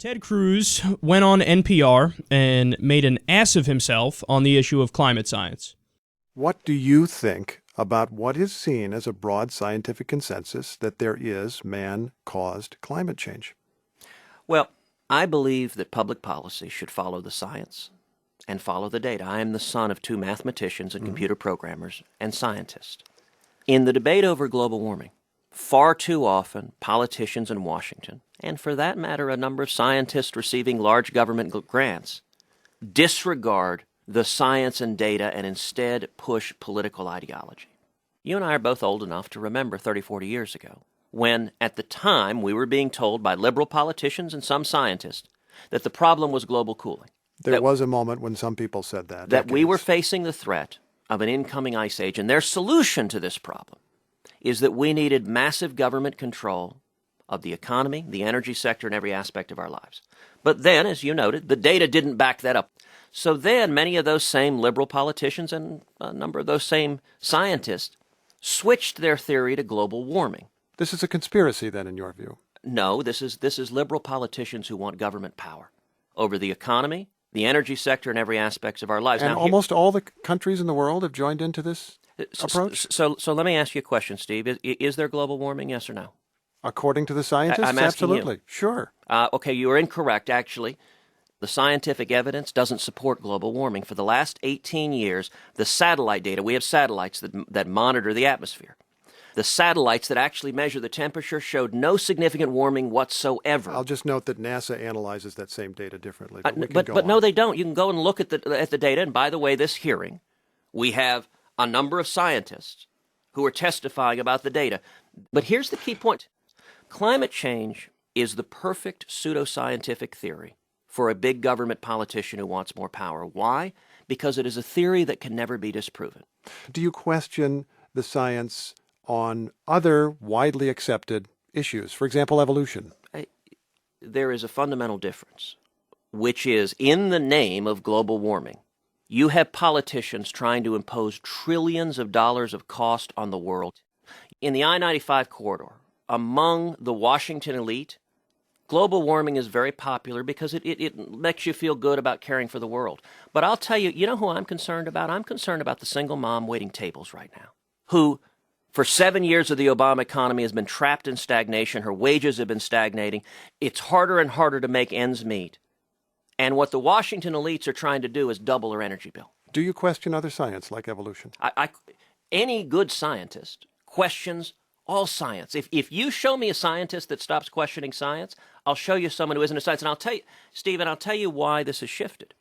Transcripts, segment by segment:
Ted Cruz went on NPR and made an ass of himself on the issue of climate science. What do you think about what is seen as a broad scientific consensus that there is man-caused climate change? Well, I believe that public policy should follow the science and follow the data. I am the son of two mathematicians and computer programmers and scientists. In the debate over global warming, far too often politicians in Washington, and for that matter a number of scientists receiving large government grants, disregard the science and data and instead push political ideology. You and I are both old enough to remember 30, 40 years ago, when at the time we were being told by liberal politicians and some scientists that the problem was global cooling. There was a moment when some people said that. That we were facing the threat of an incoming ice age, and their solution to this problem is that we needed massive government control of the economy, the energy sector, and every aspect of our lives. But then, as you noted, the data didn't back that up. So then many of those same liberal politicians and a number of those same scientists switched their theory to global warming. This is a conspiracy, then, in your view? No, this is liberal politicians who want government power over the economy, the energy sector, and every aspect of our lives. And now, almost all the countries in the world have joined into this approach? So let me ask you a question, Steve. Is there global warming, yes or no? According to the scientists, I'm asking absolutely. You. Sure. Okay, you are incorrect, actually. The scientific evidence doesn't support global warming. For the last 18 years, the satellite data, we have satellites that monitor the atmosphere. The satellites that actually measure the temperature showed no significant warming whatsoever. I'll just note that NASA analyzes that same data differently. But no, they don't. You can go and look at the data. And by the way, this hearing, we have a number of scientists who are testifying about the data. But here's the key point. Climate change is the perfect pseudoscientific theory for a big government politician who wants more power. Why? Because it is a theory that can never be disproven. Do you question the science on other widely accepted issues, for example, evolution? There is a fundamental difference, which is in the name of global warming, you have politicians trying to impose trillions of dollars of cost on the world. In the I-95 corridor, among the Washington elite, global warming is very popular because it makes you feel good about caring for the world. But I'll tell you, you know who I'm concerned about? I'm concerned about the single mom waiting tables right now, who for 7 years of the Obama economy has been trapped in stagnation. Her wages have been stagnating. It's harder and harder to make ends meet. And what the Washington elites are trying to do is double her energy bill. Do you question other science like evolution? Any good scientist questions all science. If you show me a scientist that stops questioning science, I'll show you someone who isn't a scientist. And I'll tell you, Stephen, I'll tell you why this has shifted.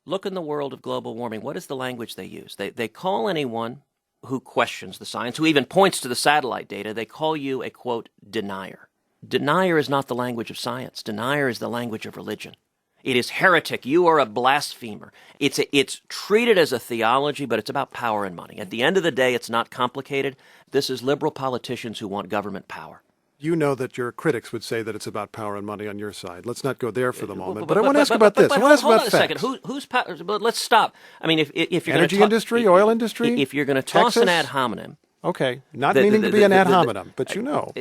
Look in the world of global warming. What is the language they use? They call anyone who questions the science, who even points to the satellite data, they call you a, quote, denier. Denier is not the language of science. Denier is the language of religion. It is heretic. You are a blasphemer. It's treated as a theology, but it's about power and money. At the end of the day, it's not complicated. This is liberal politicians who want government power. You know that your critics would say that it's about power and money on your side. Let's not go there for the moment. But I want to ask about this. I want to ask about facts. Hold on a second. Who's power? But let's stop. I mean, if you're energy industry, oil industry, if you're going to toss an ad hominem. Okay, not meaning to be an ad hominem, but you know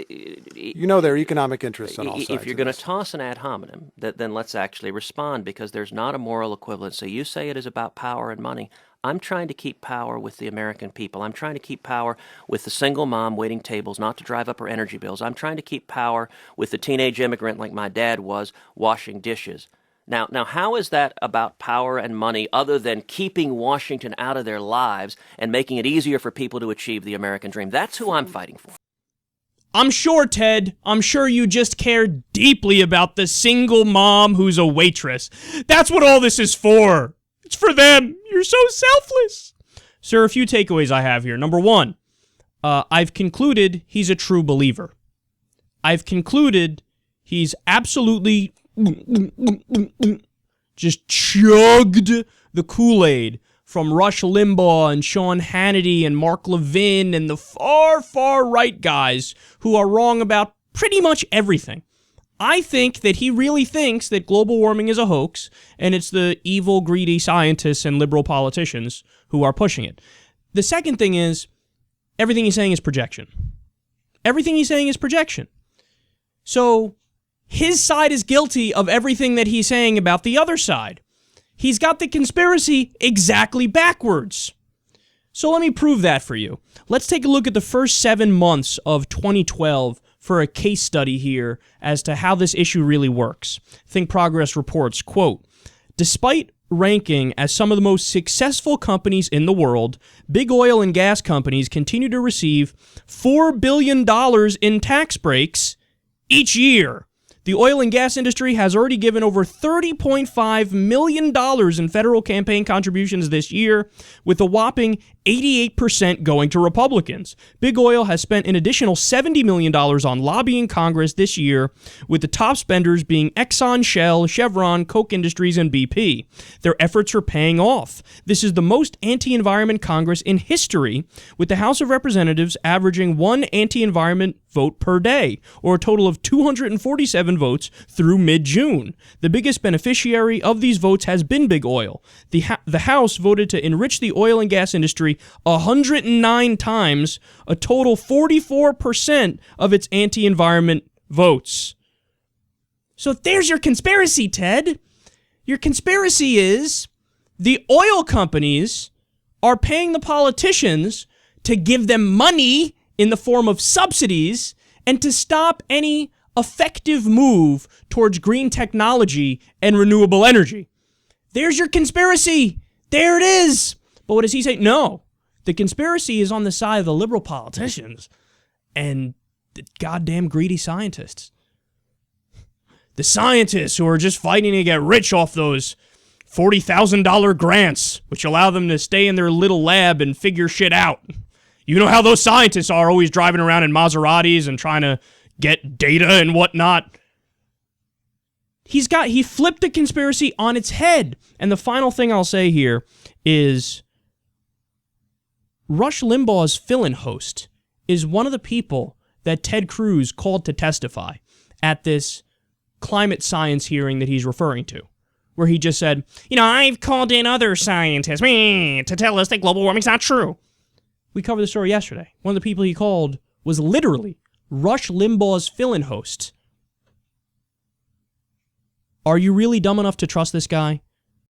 their economic interests on all sides. If you're going to toss an ad hominem, then let's actually respond, because there's not a moral equivalency. You say it is about power and money. I'm trying to keep power with the American people. I'm trying to keep power with the single mom waiting tables not to drive up her energy bills. I'm trying to keep power with the teenage immigrant like my dad was washing dishes. Now, how is that about power and money other than keeping Washington out of their lives and making it easier for people to achieve the American dream? That's who I'm fighting for. I'm sure, Ted, you just care deeply about the single mom who's a waitress. That's what all this is for. It's for them. You're so selfless. Sir, a few takeaways I have here. Number one, I've concluded he's a true believer. I've concluded he's absolutely just chugged the Kool-Aid from Rush Limbaugh and Sean Hannity and Mark Levin and the far, far right guys who are wrong about pretty much everything. I think that he really thinks that global warming is a hoax, and it's the evil, greedy scientists and liberal politicians who are pushing it. The second thing is, everything he's saying is projection. Everything he's saying is projection. So his side is guilty of everything that he's saying about the other side. He's got the conspiracy exactly backwards. So let me prove that for you. Let's take a look at the first 7 months of 2012 for a case study here as to how this issue really works. Think Progress reports, quote, despite ranking as some of the most successful companies in the world, big oil and gas companies continue to receive $4 billion in tax breaks each year. The oil and gas industry has already given over $30.5 million in federal campaign contributions this year, with a whopping 88% going to Republicans. Big Oil has spent an additional $70 million on lobbying Congress this year, with the top spenders being Exxon, Shell, Chevron, Koch Industries, and BP. Their efforts are paying off. This is the most anti-environment Congress in history, with the House of Representatives averaging one anti-environment vote per day, or a total of 247 votes through mid-June. The biggest beneficiary of these votes has been Big Oil. The House voted to enrich the oil and gas industry 109 times, a total 44% of its anti-environment votes. So there's your conspiracy, Ted. Your conspiracy is the oil companies are paying the politicians to give them money in the form of subsidies and to stop any effective move towards green technology and renewable energy. There's your conspiracy. There it is. But what does he say? No. The conspiracy is on the side of the liberal politicians and the goddamn greedy scientists. The scientists who are just fighting to get rich off those $40,000 grants, which allow them to stay in their little lab and figure shit out. You know how those scientists are, always driving around in Maseratis and trying to get data and whatnot. He flipped the conspiracy on its head. And the final thing I'll say here is Rush Limbaugh's fill-in host is one of the people that Ted Cruz called to testify at this climate science hearing that he's referring to, where he just said, I've called in other scientists to tell us that global warming's not true. We covered the story yesterday. One of the people he called was literally Rush Limbaugh's fill-in host. Are you really dumb enough to trust this guy?